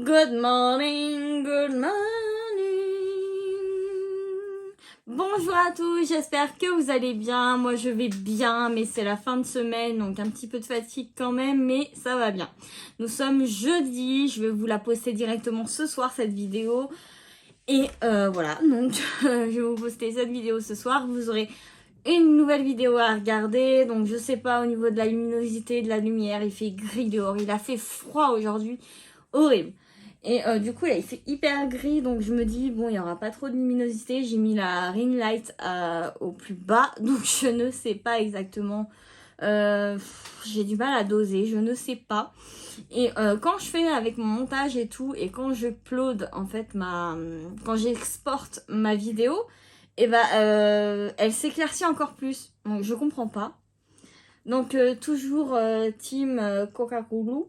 Good morning, good morning. Bonjour à tous, j'espère que vous allez bien. Moi je vais bien, mais c'est la fin de semaine, donc un petit peu de fatigue quand même, mais ça va bien. Nous sommes jeudi, je vais vous la poster directement ce soir cette vidéo. Et voilà, donc je vais vous poster cette vidéo ce soir. Vous aurez une nouvelle vidéo à regarder. Donc je sais pas, au niveau de la luminosité, de la lumière, il fait gris dehors. Il a fait froid aujourd'hui, horrible. Et du coup là il fait hyper gris, donc je me dis bon, il n'y aura pas trop de luminosité. J'ai mis la ring light au plus bas, donc je ne sais pas exactement. J'ai du mal à doser, je ne sais pas. Et quand je fais avec mon montage et tout, et quand je upload en fait quand j'exporte ma vidéo, et elle s'éclaircit encore plus. Donc je comprends pas. Donc toujours team Coca-Cola.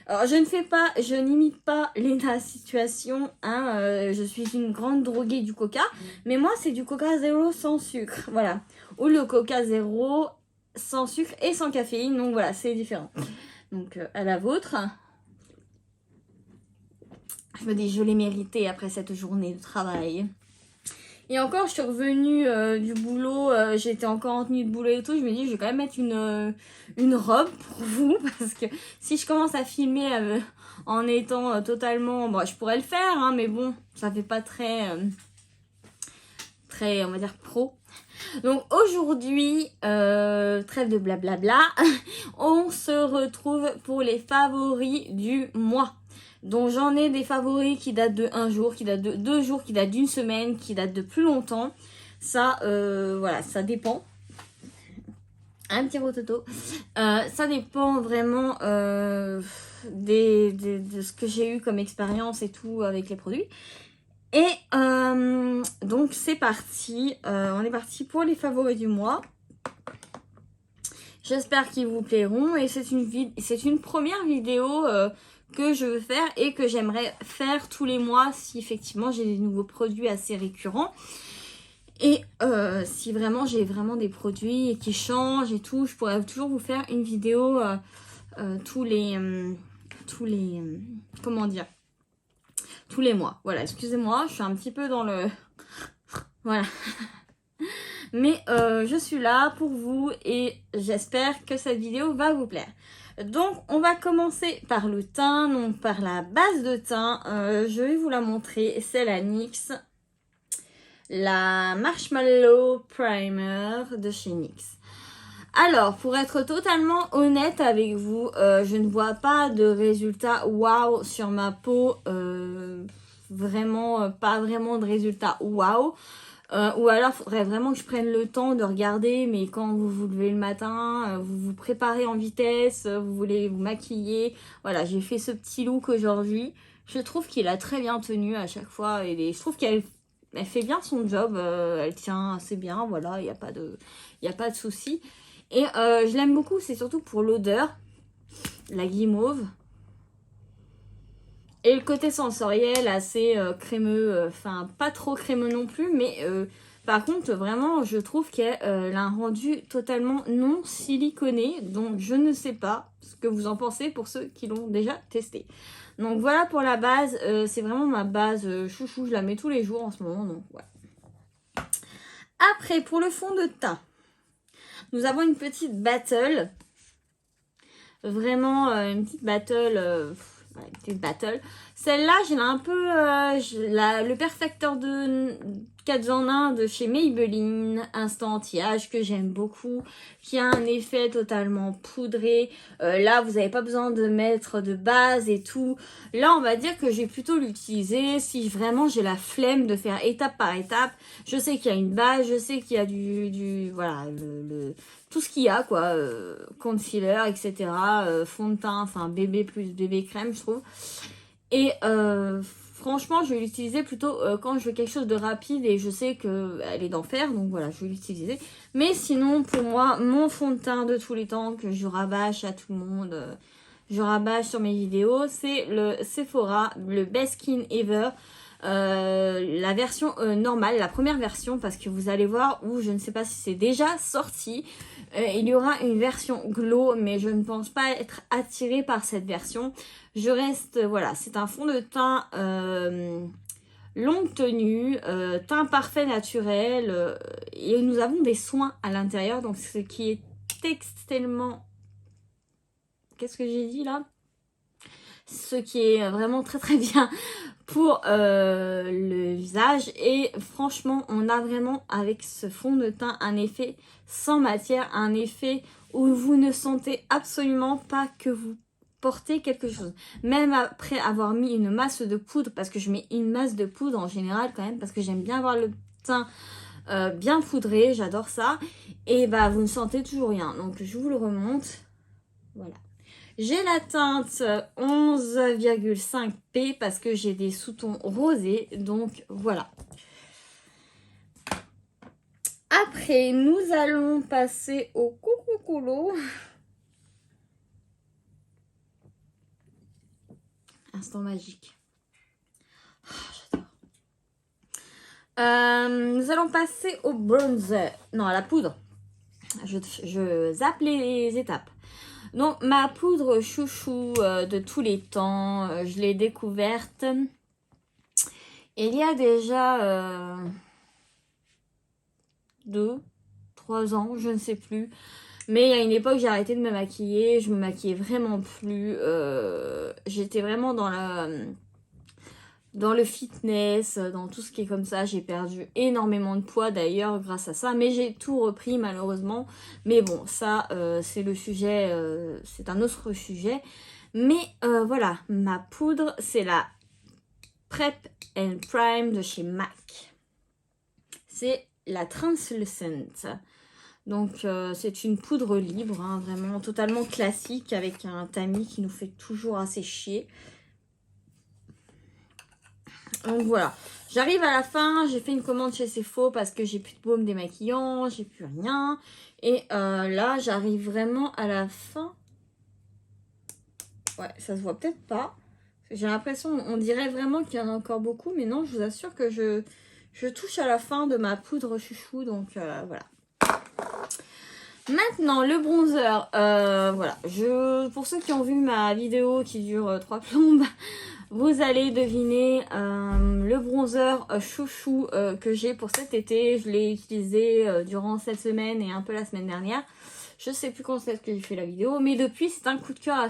Alors je n'imite pas Lena Situation, hein, je suis une grande droguée du coca, mais moi c'est du coca zéro sans sucre, voilà. Ou le coca zéro sans sucre et sans caféine, donc voilà, c'est différent. Donc à la vôtre. Je me dis, je l'ai mérité après cette journée de travail. Et encore, je suis revenue du boulot, j'étais encore en tenue de boulot et tout. Je me dis, je vais quand même mettre une robe pour vous. Parce que si je commence à filmer en étant totalement... Bon, je pourrais le faire, hein, mais bon, ça fait pas très, on va dire, pro. Donc aujourd'hui, trêve de blablabla, on se retrouve pour les favoris du mois. Donc j'en ai des favoris qui datent de 1 jour, qui datent de 2 jours, qui datent d'une semaine, qui datent de plus longtemps. Ça, voilà, ça dépend. Un petit rototo. Ça dépend vraiment de ce que j'ai eu comme expérience et tout avec les produits. Et donc c'est parti, on est parti pour les favoris du mois. J'espère qu'ils vous plairont et c'est une première vidéo que je veux faire et que j'aimerais faire tous les mois si effectivement j'ai des nouveaux produits assez récurrents. Et si vraiment j'ai vraiment des produits qui changent et tout, je pourrais toujours vous faire une vidéo tous les comment dire, tous les mois. Voilà, excusez-moi, je suis un petit peu dans le... Voilà. Mais je suis là pour vous et j'espère que cette vidéo va vous plaire. Donc on va commencer par le teint, donc par la base de teint. Je vais vous la montrer, c'est la NYX. La Marshmallow Primer de chez NYX. Alors, pour être totalement honnête avec vous, je ne vois pas de résultat waouh sur ma peau. Vraiment, pas vraiment de résultat waouh. Ou alors, il faudrait vraiment que je prenne le temps de regarder, mais quand vous vous levez le matin, vous vous préparez en vitesse, vous voulez vous maquiller. Voilà, j'ai fait ce petit look aujourd'hui. Je trouve qu'il a très bien tenu à chaque fois. Je trouve qu'elle fait bien son job, elle tient assez bien, voilà, il n'y a pas de souci. Et je l'aime beaucoup, c'est surtout pour l'odeur, la guimauve. Et le côté sensoriel assez crémeux, enfin pas trop crémeux non plus, mais par contre vraiment je trouve qu'elle a un rendu totalement non siliconé, donc je ne sais pas ce que vous en pensez pour ceux qui l'ont déjà testé. Donc voilà pour la base, c'est vraiment ma base chouchou, je la mets tous les jours en ce moment, donc voilà. Après pour le fond de teint, nous avons une petite battle, vraiment une petite battle... petite battle. Celle-là, j'ai un peu le perfecteur de 4 en 1 de chez Maybelline, instant anti-âge, que j'aime beaucoup, qui a un effet totalement poudré. Là, vous n'avez pas besoin de mettre de base et tout. Là, on va dire que j'ai plutôt l'utiliser si vraiment j'ai la flemme de faire étape par étape. Je sais qu'il y a une base, je sais qu'il y a voilà, tout ce qu'il y a, quoi, concealer, etc., fond de teint, enfin bébé plus bébé crème, je trouve. Et franchement, je vais l'utiliser plutôt quand je veux quelque chose de rapide et je sais qu'elle est d'enfer, donc voilà, je vais l'utiliser. Mais sinon, pour moi, mon fond de teint de tous les temps que je rabâche à tout le monde, je rabâche sur mes vidéos, c'est le Sephora, le Best Skin Ever. la version normale, la première version, parce que vous allez voir, ou je ne sais pas si c'est déjà sorti, il y aura une version glow, mais je ne pense pas être attirée par cette version. Je reste, voilà, c'est un fond de teint longue tenue, teint parfait naturel, et nous avons des soins à l'intérieur, donc ce qui est extrêmement... Qu'est-ce que j'ai dit là? Ce qui est vraiment très très bien pour le visage, et franchement on a vraiment avec ce fond de teint un effet sans matière, un effet où vous ne sentez absolument pas que vous portez quelque chose, même après avoir mis une masse de poudre, parce que je mets une masse de poudre en général quand même, parce que j'aime bien avoir le teint bien poudré, j'adore ça, et bah vous ne sentez toujours rien. Donc je vous le remonte, voilà. J'ai la teinte 11,5P parce que j'ai des sous-tons rosés, donc voilà. Après, nous allons passer au Coucoucolo. Instant magique. Oh, j'adore. Nous allons passer au bronzer. Non, à la poudre. Je zappe les étapes. Donc, ma poudre chouchou de tous les temps, je l'ai découverte il y a déjà 2-3 ans, je ne sais plus. Mais il y a une époque, j'ai arrêté de me maquiller, je me maquillais vraiment plus. J'étais vraiment dans le fitness, dans tout ce qui est comme ça. J'ai perdu énormément de poids d'ailleurs grâce à ça, mais j'ai tout repris malheureusement. Mais bon, ça c'est le sujet, c'est un autre sujet. Mais voilà, ma poudre c'est la Prep and Prime de chez MAC. C'est la Translucent. Donc c'est une poudre libre, hein, vraiment totalement classique, avec un tamis qui nous fait toujours assez chier. Donc voilà, j'arrive à la fin, j'ai fait une commande chez Sephora parce que j'ai plus de baume démaquillant, j'ai plus rien. Et là, j'arrive vraiment à la fin. Ouais, ça se voit peut-être pas. J'ai l'impression, on dirait vraiment qu'il y en a encore beaucoup, mais non, je vous assure que je touche à la fin de ma poudre chouchou, donc voilà. Maintenant, le bronzer, voilà, pour ceux qui ont vu ma vidéo qui dure 3 plombes, vous allez deviner le bronzer chouchou que j'ai pour cet été. Je l'ai utilisé durant cette semaine et un peu la semaine dernière. Je sais plus quand c'est que j'ai fait la vidéo, mais depuis, c'est un coup de cœur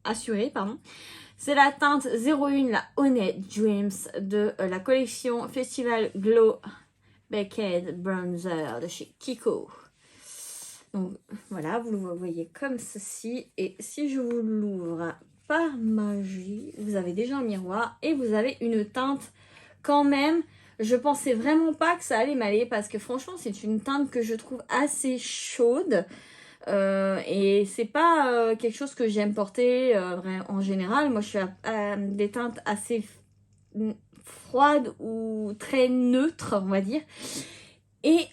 assuré, pardon. C'est la teinte 01, la Honey Dreams de la collection Festival Glow Baked Bronzer de chez Kiko. Donc voilà, vous le voyez comme ceci. Et si je vous l'ouvre par magie, vous avez déjà un miroir et vous avez une teinte quand même. Je pensais vraiment pas que ça allait m'aller parce que franchement, c'est une teinte que je trouve assez chaude. Et c'est pas quelque chose que j'aime porter en général. Moi, je suis à des teintes assez froides ou très neutres, on va dire. Et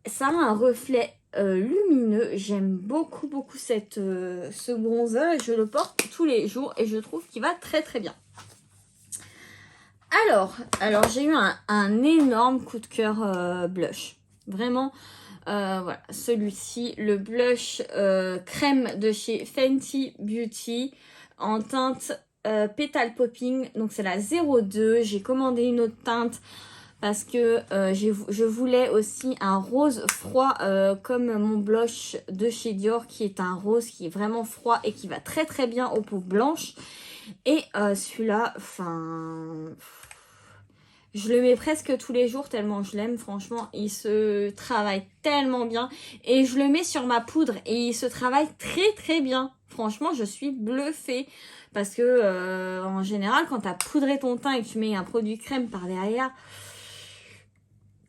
ça a un reflet lumineux. J'aime beaucoup ce bronzer et je le porte tous les jours et je trouve qu'il va très très bien. Alors j'ai eu un énorme coup de cœur blush. Vraiment, voilà, celui-ci, le blush crème de chez Fenty Beauty en teinte Petal Popping. Donc c'est la 02. J'ai commandé une autre teinte parce que je voulais aussi un rose froid comme mon blush de chez Dior qui est un rose qui est vraiment froid et qui va très très bien aux peaux blanches. Et celui-là, enfin, je le mets presque tous les jours tellement je l'aime. Franchement, il se travaille tellement bien. Et je le mets sur ma poudre et il se travaille très très bien. Franchement, je suis bluffée. Parce que en général, quand tu as poudré ton teint et que tu mets un produit crème par derrière,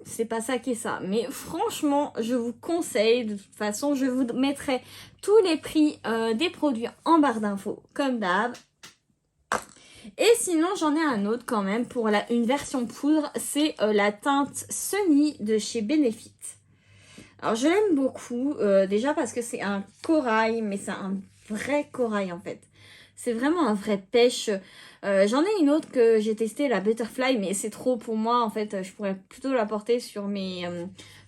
c'est pas ça qui est ça. Mais franchement, je vous conseille. De toute façon, je vous mettrai tous les prix des produits en barre d'infos, comme d'hab. Et sinon, j'en ai un autre quand même pour une version poudre. C'est la teinte Sunny de chez Benefit. Alors, je l'aime beaucoup. Déjà parce que c'est un corail, mais c'est un vrai corail en fait. C'est vraiment un vrai pêche. J'en ai une autre que j'ai testée, la Butterfly, mais c'est trop pour moi. En fait, je pourrais plutôt la porter sur mes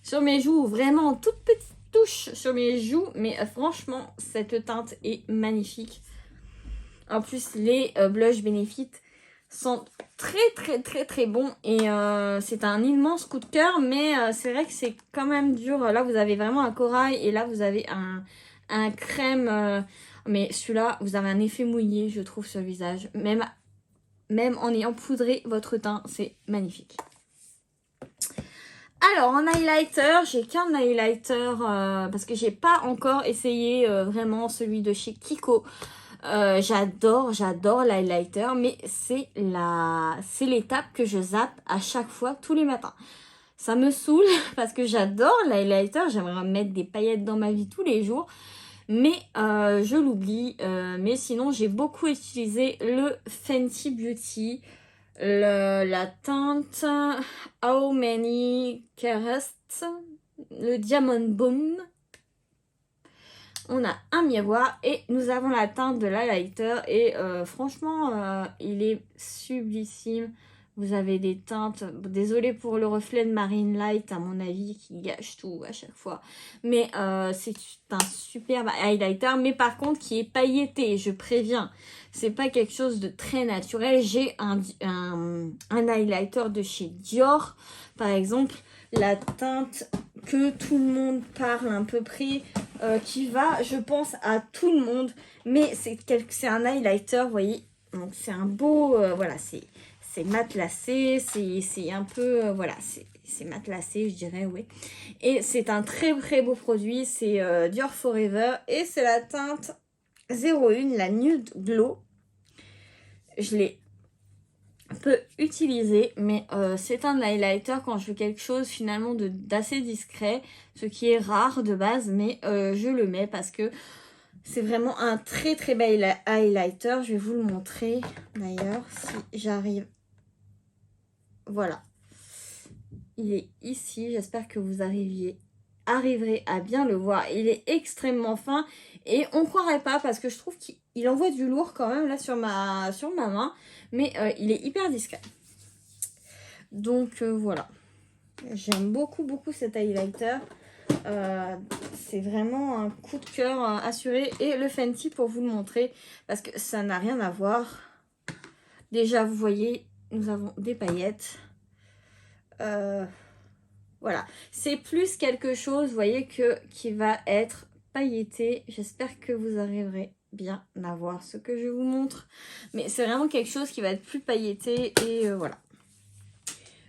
joues. Vraiment, en toute petite touche sur mes joues. Mais franchement, cette teinte est magnifique. En plus, les blushs Benefit sont très bons. Et c'est un immense coup de cœur. Mais c'est vrai que c'est quand même dur. Là, vous avez vraiment un corail. Et là, vous avez un crème... mais celui-là, vous avez un effet mouillé, je trouve, sur le visage. Même en ayant poudré votre teint, c'est magnifique. Alors, en highlighter, j'ai qu'un highlighter parce que j'ai pas encore essayé vraiment celui de chez Kiko. J'adore l'highlighter, mais c'est l'étape que je zappe à chaque fois, tous les matins. Ça me saoule parce que j'adore l'highlighter, j'aimerais mettre des paillettes dans ma vie tous les jours. Mais je l'oublie. Mais sinon, j'ai beaucoup utilisé le Fenty Beauty. La teinte How Many Carats. Le Diamond Bomb. On a un miroir et nous avons la teinte de l'highlighter. Et franchement, il est sublissime. Vous avez des teintes, désolée pour le reflet de Marine Light à mon avis qui gâche tout à chaque fois. Mais c'est un superbe highlighter, mais par contre qui est pailleté, je préviens. C'est pas quelque chose de très naturel. J'ai un highlighter de chez Dior, par exemple, la teinte que tout le monde parle à peu près, qui va, je pense, à tout le monde. Mais c'est un highlighter, vous voyez. Donc c'est un beau, voilà, c'est matelassé, c'est un peu, voilà, c'est matelassé, je dirais, oui. Et c'est un très beau produit, c'est Dior Forever. Et c'est la teinte 01, la Nude Glow. Je l'ai peu utilisé, mais c'est un highlighter quand je veux quelque chose finalement d'assez discret, ce qui est rare de base, mais je le mets parce que c'est vraiment un très bel highlighter. Je vais vous le montrer d'ailleurs si j'arrive. Voilà, il est ici, j'espère que vous arriverez à bien le voir. Il est extrêmement fin et on croirait pas parce que je trouve qu'il envoie du lourd quand même là sur ma main, mais il est hyper discret. Donc voilà, j'aime beaucoup cet highlighter. C'est vraiment un coup de cœur assuré. Et le Fenty pour vous le montrer parce que ça n'a rien à voir. Déjà vous voyez, nous avons des paillettes. Voilà, c'est plus quelque chose, vous voyez, qui va être pailleté. J'espère que vous arriverez bien à voir ce que je vous montre. Mais c'est vraiment quelque chose qui va être plus pailleté et voilà.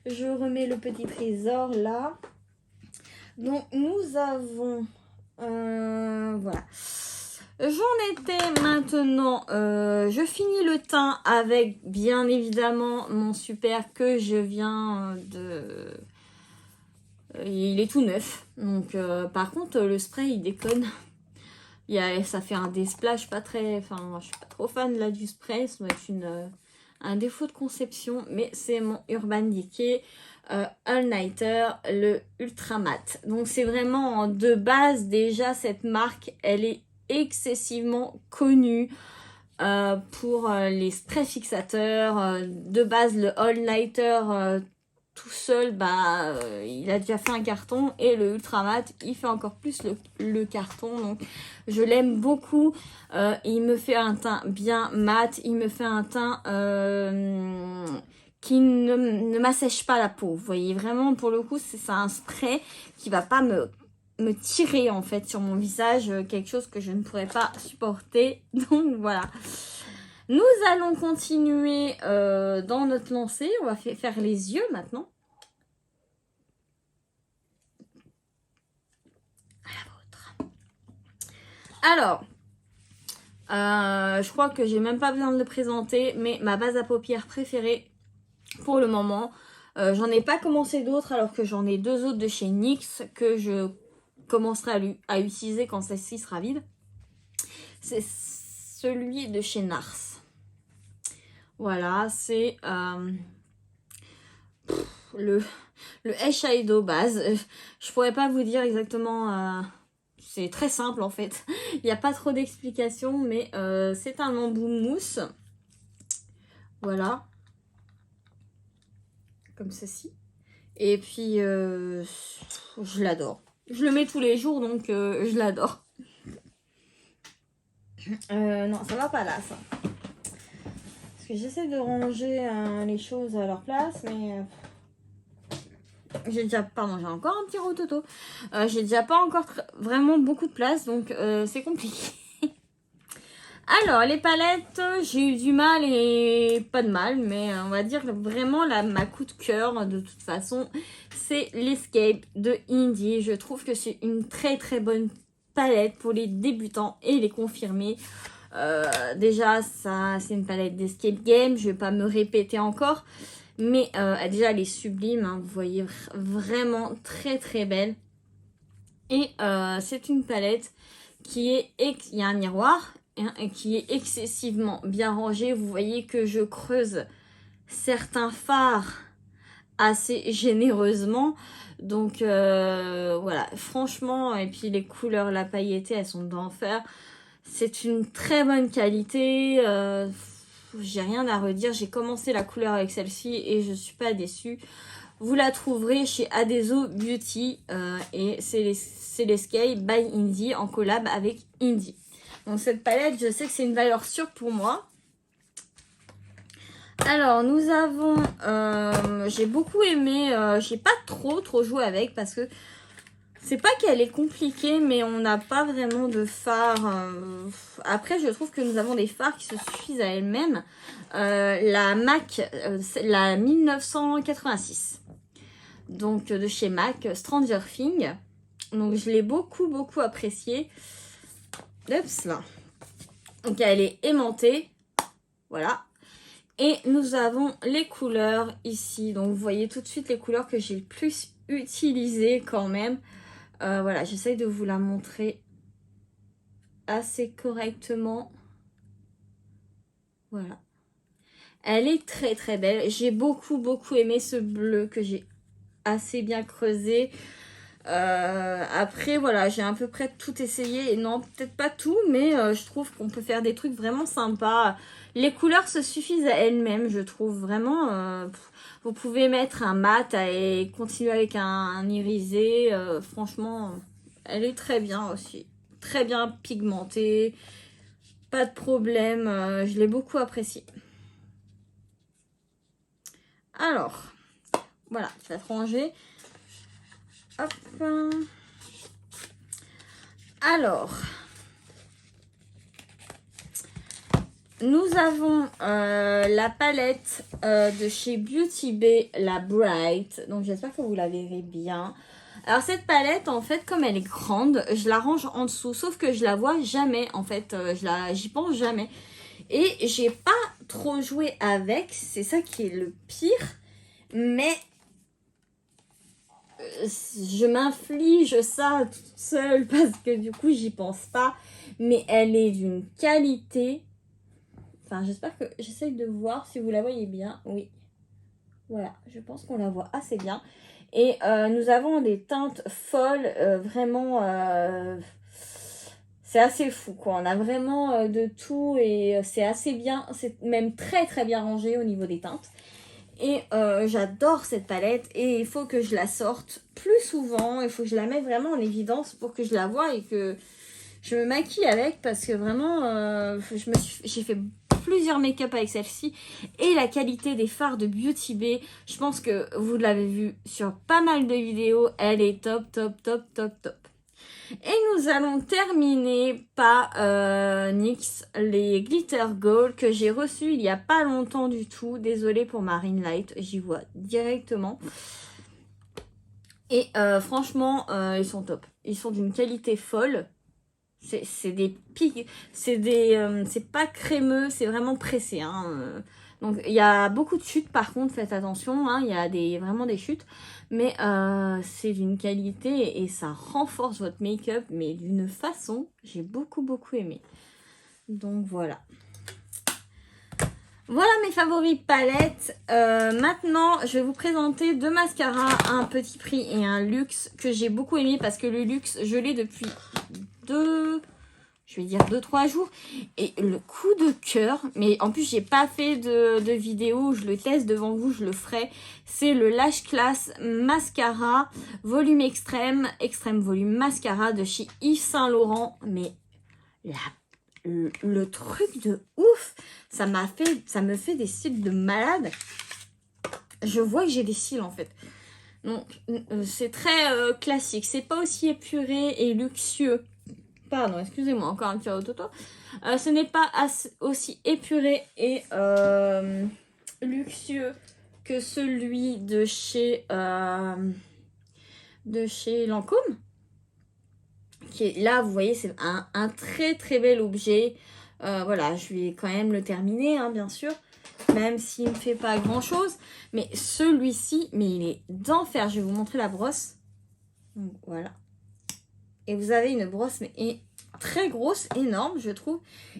Je remets le petit trésor là. Donc nous avons... voilà. J'en étais maintenant... je finis le teint avec bien évidemment mon super que je viens de... il est tout neuf. Donc par contre le spray il déconne. Ça fait un desplash pas très... Enfin je suis pas trop fan là du spray. Ça doit être un défaut de conception. Mais c'est mon Urban Decay All Nighter, le Ultra Matte. Donc c'est vraiment de base déjà cette marque elle est excessivement connue pour les sprays fixateurs. De base le All Nighter tout seul, il a déjà fait un carton et le Ultra Matte, il fait encore plus le carton. Donc, je l'aime beaucoup. Il me fait un teint bien mat. Il me fait un teint qui ne m'assèche pas la peau. Vous voyez, vraiment, pour le coup, c'est un spray qui va pas me tirer, en fait, sur mon visage. Quelque chose que je ne pourrais pas supporter. Donc, voilà. Nous allons continuer dans notre lancée. On va faire les yeux maintenant. À la vôtre. Alors, je crois que j'ai même pas besoin de le présenter, mais ma base à paupières préférée pour le moment. J'en ai pas commencé d'autres alors que j'en ai deux autres de chez NYX que je commencerai à utiliser quand celle-ci sera vide. C'est celui de chez NARS. Voilà, c'est le eyeshadow base. Je pourrais pas vous dire exactement c'est très simple en fait. Il n'y a pas trop d'explications, mais c'est un embout mousse. Voilà. Comme ceci. Et puis, je l'adore. Je le mets tous les jours, donc je l'adore. Non, ça va pas là, ça. Parce que j'essaie de ranger les choses à leur place, mais... j'ai déjà... Pardon, j'ai encore un petit rototo. J'ai déjà pas encore vraiment beaucoup de place, donc c'est compliqué. Alors, les palettes, j'ai eu du mal et pas de mal, mais on va dire vraiment ma coup de cœur, de toute façon, c'est l'Escape de Indie. Je trouve que c'est une très très bonne palette pour les débutants et les confirmés. Déjà, ça, c'est une palette d'Escape Game, je vais pas me répéter encore, mais déjà, elle est sublime, hein, vous voyez, vraiment très très belle. Et c'est une palette qui est... Il y a un miroir, qui est excessivement bien rangé. Vous voyez que je creuse certains fards assez généreusement. Donc voilà, franchement, et puis les couleurs, la pailletée, elles sont d'enfer. C'est une très bonne qualité. J'ai rien à redire. J'ai commencé la couleur avec celle-ci et je suis pas déçue. Vous la trouverez chez Adeso Beauty et c'est l'Escape by Indie en collab avec Indie. Donc cette palette, je sais que c'est une valeur sûre pour moi. Alors nous avons, j'ai beaucoup aimé, j'ai pas trop joué avec parce que c'est pas qu'elle est compliquée, mais on n'a pas vraiment de phare. Après, je trouve que nous avons des phares qui se suffisent à elles-mêmes. La MAC, la 1986. Donc de chez MAC, Stranger Things. Donc je l'ai beaucoup appréciée. Oups là. Donc elle est aimantée. Voilà. Et nous avons les couleurs ici. Donc vous voyez tout de suite les couleurs que j'ai le plus utilisées quand même. Voilà, j'essaye de vous la montrer assez correctement. Voilà. Elle est très belle. J'ai beaucoup aimé ce bleu que j'ai assez bien creusé. Après voilà, j'ai à peu près tout essayé et non, peut-être pas tout, mais je trouve qu'on peut faire des trucs vraiment sympas. Les couleurs se suffisent à elles-mêmes, je trouve vraiment. Vous pouvez mettre un mat et continuer avec un irisé. Franchement, elle est très bien aussi, très bien pigmentée, pas de problème. Je l'ai beaucoup appréciée. Alors voilà, ça va être rangé. Hop. Alors, nous avons la palette de chez Beauty Bay, la Bright. Donc, j'espère que vous la verrez bien. Alors, cette palette, en fait, comme elle est grande, je la range en dessous. Sauf que je la vois jamais, en fait. J'y pense jamais. Et j'ai pas trop joué avec. C'est ça qui est le pire. Mais... je m'inflige ça toute seule parce que du coup j'y pense pas, mais elle est d'une qualité, enfin j'espère que j'essaye de voir si vous la voyez bien. Oui, voilà, je pense qu'on la voit assez bien. Et nous avons des teintes folles, vraiment c'est assez fou quoi, on a vraiment de tout et c'est assez bien, c'est même très bien rangé au niveau des teintes. Et j'adore cette palette et il faut que je la sorte plus souvent. Il faut que je la mette vraiment en évidence pour que je la voie et que je me maquille avec. Parce que vraiment, j'ai fait plusieurs make-up avec celle-ci. Et la qualité des fards de Beauty Bay, je pense que vous l'avez vu sur pas mal de vidéos. Elle est top. Et nous allons terminer par NYX, les Glitter Gold que j'ai reçus il n'y a pas longtemps du tout. Désolée pour ma ring light, j'y vois directement. Et franchement, ils sont top. Ils sont d'une qualité folle. C'est des pics, c'est pas crémeux, c'est vraiment pressé. Hein. Donc il y a beaucoup de chutes par contre, faites attention, hein, il y a vraiment des chutes. Mais c'est d'une qualité et ça renforce votre make-up, mais d'une façon, j'ai beaucoup aimé. Donc voilà. Voilà mes favoris palettes. Maintenant, je vais vous présenter deux mascaras, un petit prix et un luxe que j'ai beaucoup aimé parce que le luxe, je l'ai depuis je vais dire 2-3 jours. Et le coup de cœur, mais en plus j'ai pas fait de vidéo, je le teste devant vous, je le ferai. C'est le Lash Class Mascara Volume Extrême Volume Mascara de chez Yves Saint Laurent. Mais le truc de ouf, ça me fait des cils de malade. Je vois que j'ai des cils en fait. Donc c'est très classique, c'est pas aussi épuré et luxueux. Pardon, excusez-moi, encore un petit rototo. Ce n'est pas aussi épuré et luxueux que celui de chez Lancôme. Qui est là, vous voyez, c'est un très très bel objet. Voilà, je vais quand même le terminer, hein, bien sûr. Même s'il ne fait pas grand chose. Mais celui-ci, mais il est d'enfer. Je vais vous montrer la brosse. Donc, voilà. Et vous avez une brosse mais très grosse, énorme, je trouve.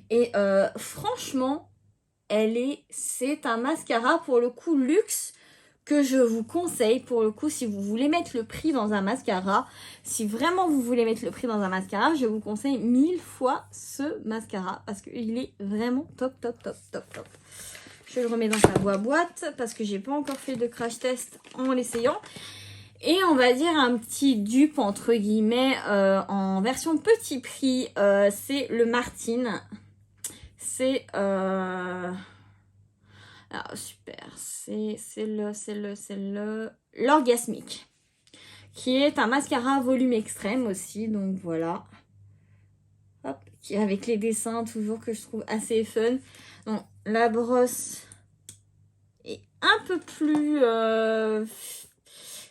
Et franchement, c'est un mascara pour le coup luxe que je vous conseille. Pour le coup, si vous voulez mettre le prix dans un mascara, si vraiment vous voulez mettre le prix dans un mascara, je vous conseille 1000 fois ce mascara parce qu'il est vraiment top, top, top, top, top. Je le remets dans sa boîte parce que j'ai pas encore fait de crash test en l'essayant. Et on va dire un petit dupe entre guillemets en version petit prix, c'est le Martine. C'est alors super, c'est l'Orgasmic, qui est un mascara volume extrême aussi, donc voilà. Hop, qui avec les dessins toujours que je trouve assez fun. Donc la brosse est un peu plus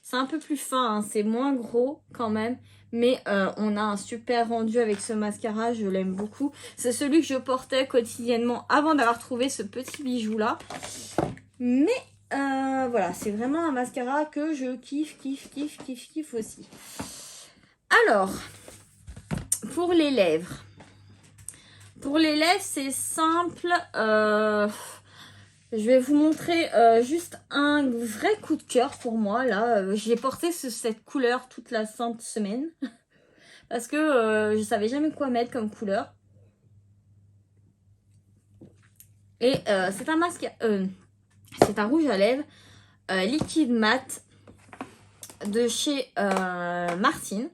c'est un peu plus fin, hein, c'est moins gros quand même. Mais on a un super rendu avec ce mascara, je l'aime beaucoup. C'est celui que je portais quotidiennement avant d'avoir trouvé ce petit bijou-là. Mais voilà, c'est vraiment un mascara que je kiffe aussi. Alors, pour les lèvres. Pour les lèvres, c'est simple. Je vais vous montrer juste un vrai coup de cœur pour moi. Là, j'ai porté cette couleur toute la sainte semaine. Parce que je savais jamais quoi mettre comme couleur. Et c'est un masque... c'est un rouge à lèvres liquide mat de chez Martine.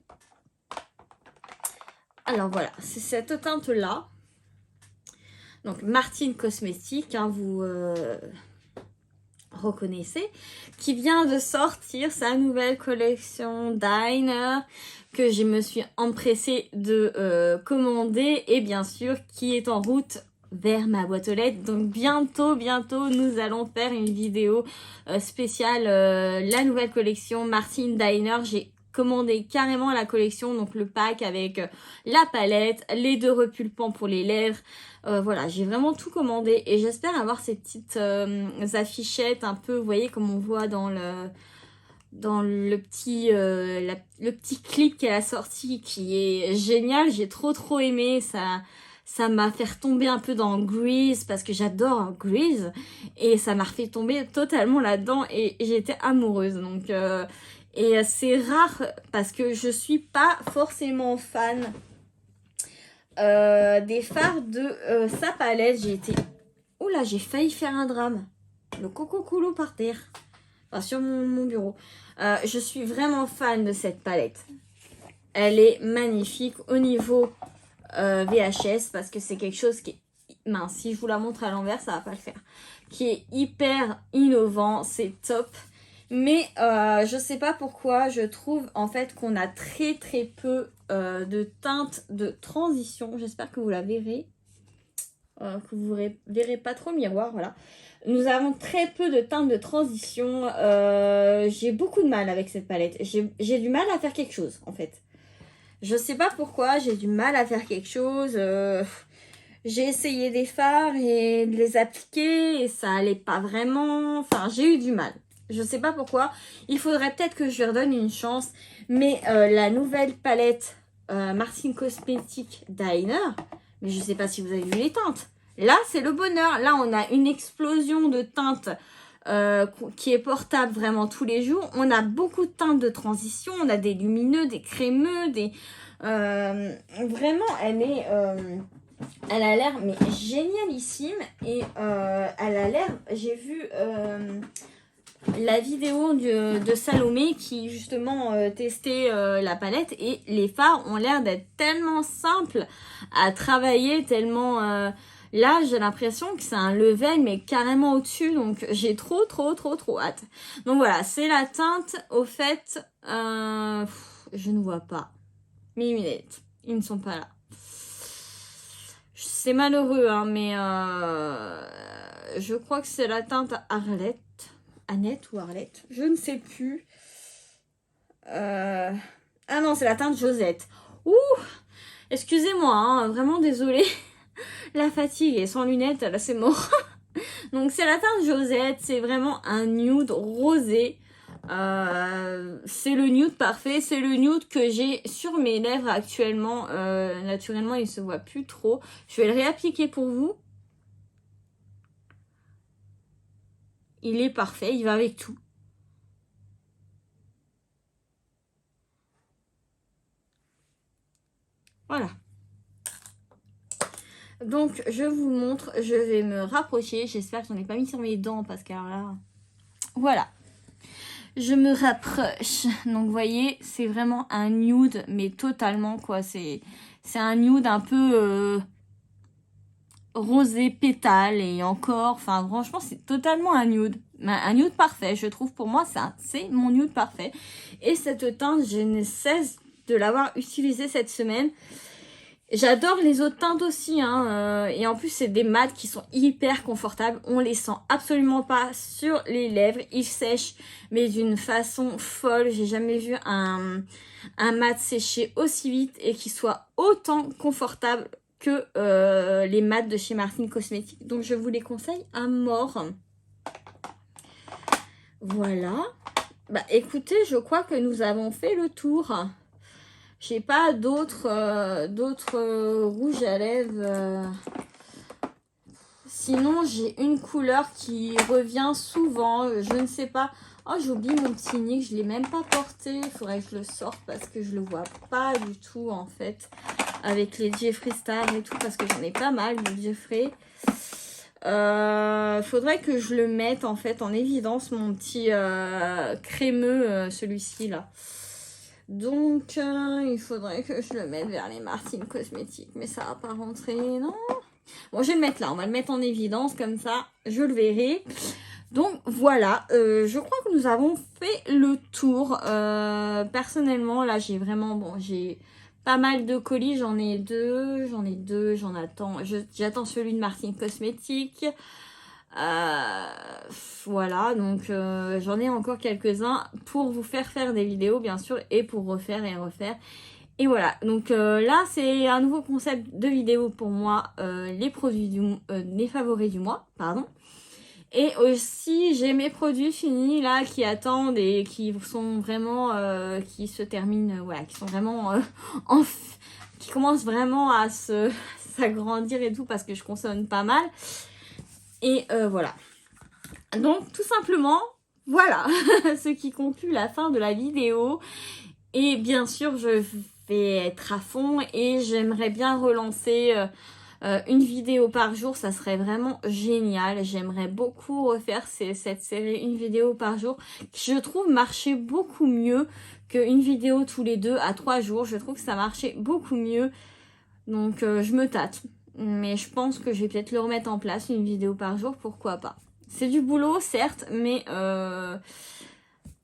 Alors voilà, c'est cette teinte-là. Donc Martine Cosmétique, hein, vous reconnaissez, qui vient de sortir sa nouvelle collection Diner que je me suis empressée de commander et bien sûr qui est en route vers ma boîte aux lettres. Donc bientôt nous allons faire une vidéo spéciale la nouvelle collection Martine Diner. J'ai commandé carrément la collection, donc le pack avec la palette, les 2 repulpants pour les lèvres. Voilà, j'ai vraiment tout commandé et j'espère avoir ces petites affichettes un peu, vous voyez, comme on voit dans le petit clip qu'elle a sorti qui est génial. J'ai trop aimé, ça m'a fait retomber un peu dans Grease parce que j'adore Grease et ça m'a fait tomber totalement là-dedans et j'étais amoureuse. Donc et c'est rare parce que je suis pas forcément fan des fards de sa palette. Oula, j'ai failli faire un drame. Le coco coulou par terre. Enfin, sur mon bureau. Je suis vraiment fan de cette palette. Elle est magnifique au niveau VHS parce que c'est quelque chose qui est... Mince, si je vous la montre à l'envers, ça va pas le faire. Qui est hyper innovant, c'est top. Mais je sais pas pourquoi, je trouve en fait qu'on a très peu de teintes de transition. J'espère que vous la verrez. Que vous verrez pas trop le miroir, voilà. Nous avons très peu de teintes de transition. J'ai beaucoup de mal avec cette palette. J'ai du mal à faire quelque chose en fait. Je sais pas pourquoi, j'ai du mal à faire quelque chose. J'ai essayé des fards et de les appliquer et ça allait pas vraiment. Enfin, j'ai eu du mal. Je sais pas pourquoi. Il faudrait peut-être que je lui redonne une chance. Mais la nouvelle palette Martine Cosmétique Diner, mais je sais pas si vous avez vu les teintes. Là, c'est le bonheur. Là, on a une explosion de teintes qui est portable vraiment tous les jours. On a beaucoup de teintes de transition. On a des lumineux, des crémeux, des... Vraiment, elle a l'air mais génialissime. Et elle a l'air, j'ai vu la vidéo de Salomé qui justement testait la palette, et les fards ont l'air d'être tellement simples à travailler, tellement là j'ai l'impression que c'est un level mais carrément au-dessus, donc j'ai trop hâte. Donc voilà, c'est la teinte. Au fait je ne vois pas mes lunettes, ils ne sont pas là. C'est malheureux hein, mais je crois que c'est la teinte Arlette. Annette ou Arlette, je ne sais plus. Ah non, c'est la teinte Josette. Ouh, excusez-moi, hein, vraiment désolée. La fatigue et sans lunettes, là c'est mort. Donc c'est la teinte Josette, c'est vraiment un nude rosé. C'est le nude parfait, c'est le nude que j'ai sur mes lèvres actuellement. Naturellement, il se voit plus trop. Je vais le réappliquer pour vous. Il est parfait, il va avec tout. Voilà. Donc, je vous montre, je vais me rapprocher. J'espère que j'en ai pas mis sur mes dents parce que alors là... Voilà. Je me rapproche. Donc, vous voyez, c'est vraiment un nude, mais totalement, quoi. C'est un nude un peu rosé pétale et encore... Enfin, franchement, c'est totalement un nude. Un nude parfait, je trouve. Pour moi, c'est mon nude parfait. Et cette teinte, je ne cesse de l'avoir utilisée cette semaine. J'adore les autres teintes aussi, hein, et en plus c'est des mats qui sont hyper confortables, on les sent absolument pas sur les lèvres, ils sèchent mais d'une façon folle. J'ai jamais vu un mat sécher aussi vite et qui soit autant confortable que les mats de chez Martine Cosmetics, donc je vous les conseille à mort. Voilà, bah écoutez, je crois que nous avons fait le tour. J'ai pas d'autres rouges à lèvres. Sinon, j'ai une couleur qui revient souvent. Je ne sais pas. Oh, j'ai oublié mon petit NYX. Je ne l'ai même pas porté. Il faudrait que je le sorte parce que je le vois pas du tout en fait. Avec les Jeffree Star et tout. Parce que j'en ai pas mal de Jeffree. Faudrait que je le mette en fait en évidence. Mon petit crémeux, celui-ci là. Donc, il faudrait que je le mette vers les Martine Cosmetics. Mais ça va pas rentrer, non? Bon, je vais le mettre là. On va le mettre en évidence. Comme ça, je le verrai. Donc, voilà. Je crois que nous avons fait le tour. Personnellement, là, j'ai vraiment... Bon, j'ai pas mal de colis. J'en attends. J'attends celui de Martine Cosmetics. Voilà, donc j'en ai encore quelques-uns pour vous faire des vidéos bien sûr, et pour refaire et refaire. Et voilà, donc là c'est un nouveau concept de vidéo pour moi, les produits les favoris du mois, pardon. Et aussi j'ai mes produits finis là qui attendent et qui sont vraiment, qui se terminent, voilà, qui sont vraiment qui commencent vraiment à s'agrandir et tout parce que je consomme pas mal. Et voilà. Donc tout simplement, voilà ce qui conclut la fin de la vidéo. Et bien sûr, je vais être à fond et j'aimerais bien relancer une vidéo par jour. Ça serait vraiment génial. J'aimerais beaucoup refaire cette série une vidéo par jour qui, je trouve, marchait beaucoup mieux qu'une vidéo tous les 2 à 3 jours. Je trouve que ça marchait beaucoup mieux. Donc je me tâte. Mais je pense que je vais peut-être le remettre en place, une vidéo par jour, pourquoi pas. C'est du boulot, certes, mais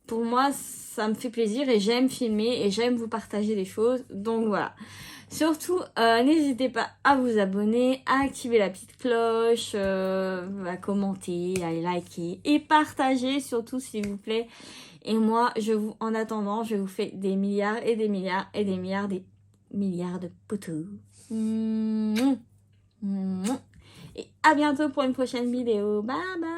pour moi, ça me fait plaisir et j'aime filmer et j'aime vous partager des choses. Donc voilà. Surtout, n'hésitez pas à vous abonner, à activer la petite cloche, à commenter, à liker et partager surtout s'il vous plaît. Et moi, en attendant, je vous fais des milliards et des milliards et des milliards de potos. Et à bientôt pour une prochaine vidéo. Bye bye.